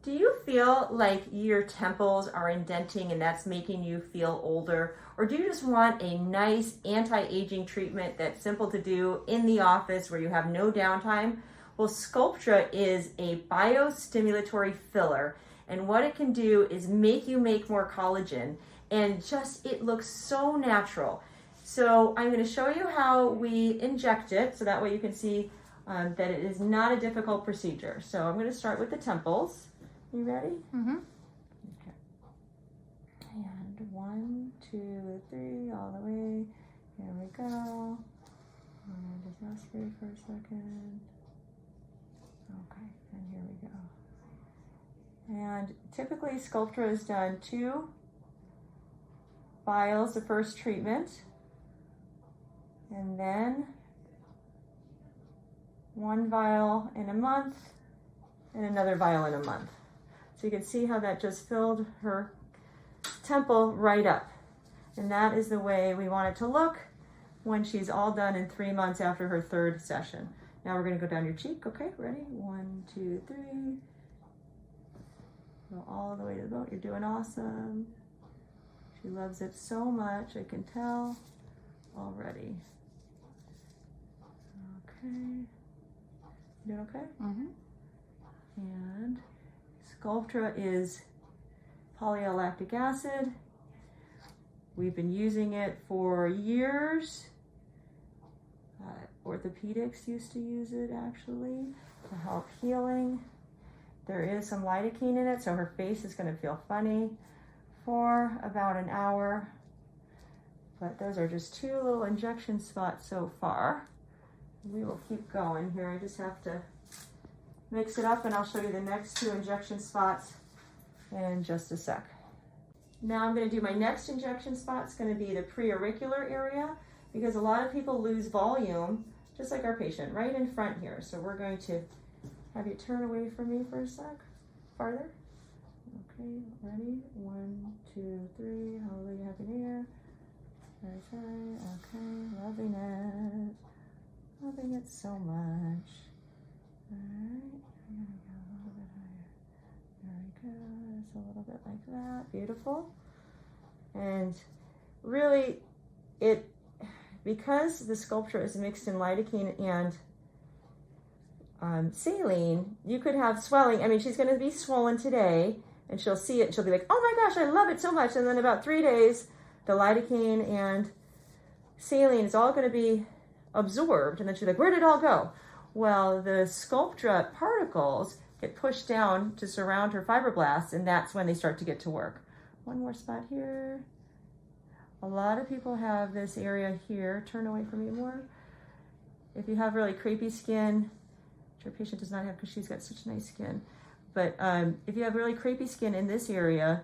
Do you feel like your temples are indenting and that's making you feel older? Or do you just want a nice anti-aging treatment that's simple to do in the office where you have no downtime? Well, Sculptra is a bio-stimulatory filler, and what it can do is make you make more collagen, and just it looks so natural. So I'm going to show you how we inject it so that way you can see that it is not a difficult procedure. So I'm going to start with the temples. You ready? Mm-hmm. Okay. And 1, 2, 3, all the way. Here we go. Just aspirate for a second. Okay, and here we go. And typically Sculptra is done 2 vials the first treatment, and then 1 vial in a month, and another vial in a month. So you can see how that just filled her temple right up. And that is the way we want it to look when she's all done in 3 months after her 3rd session. Now we're going to go down your cheek. Okay, ready? 1, 2, 3. Go all the way to the boat. You're doing awesome. She loves it so much, I can tell already. Okay. You doing okay? Mm-hmm. And Sculptra is polylactic acid. We've been using it for years. Orthopedics used to use it actually to help healing. There is some lidocaine in it, so her face is going to feel funny for about an hour. But those are just 2 little injection spots so far. We will keep going here. I just have to mix it up, and I'll show you the next 2 injection spots in just a sec. Now I'm going to do my next injection spot. It's going to be the preauricular area, because a lot of people lose volume, just like our patient, right in front here. So we're going to have you turn away from me for a sec, farther. Okay, ready? 1, 2, 3, hallelujah, happy new year. Very sorry, okay, loving it. Loving it so much. Alright, I'm gonna go a little bit higher. There we go, just a little bit like that. Beautiful. And really, because the Sculptra is mixed in lidocaine and saline, you could have swelling. I mean, she's going to be swollen today, and she'll see it, and she'll be like, oh my gosh, I love it so much. And then about 3 days, the lidocaine and saline is all going to be absorbed, and then she's like, where did it all go? Well, the Sculptra particles get pushed down to surround her fibroblasts, and that's when they start to get to work. 1 more spot here. A lot of people have this area here. Turn away from me more. If you have really crepey skin, which your patient does not have because she's got such nice skin, but if you have really crepey skin in this area,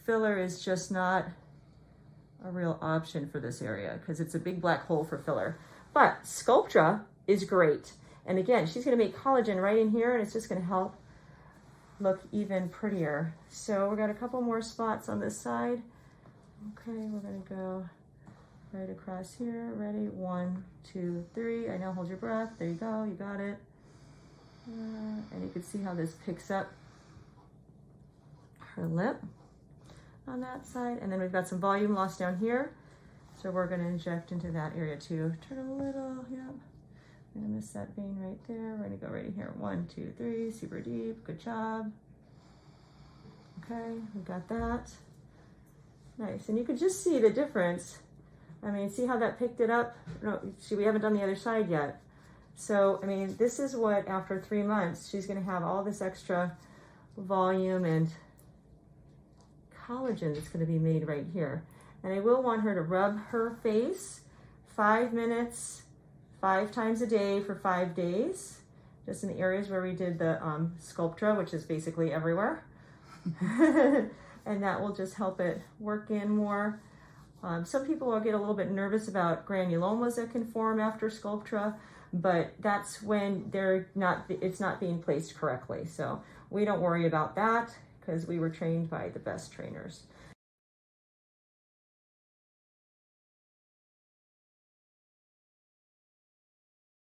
filler is just not a real option for this area because it's a big black hole for filler. But Sculptra is great. And again, she's going to make collagen right in here, and it's just going to help look even prettier. So we got a couple more spots on this side. Okay, we're going to go right across here. Ready? 1, 2, 3. I know, hold your breath. There you go. You got it. And you can see how this picks up her lip on that side. And then we've got some volume loss down here. So we're going to inject into that area too. Turn a little, yep. I'm going to miss that vein right there. We're going to go right in here. 1, 2, 3, super deep. Good job. Okay, we got that. Nice, and you can just see the difference. I mean, see how that picked it up? No, see, we haven't done the other side yet. So, I mean, this is what, after 3 months, she's going to have all this extra volume and collagen that's going to be made right here. And I will want her to rub her face 5 minutes, 5 times a day for 5 days, just in the areas where we did the Sculptra, which is basically everywhere. And that will just help it work in more. Some people will get a little bit nervous about granulomas that can form after Sculptra, but that's when it's not being placed correctly. So we don't worry about that because we were trained by the best trainers.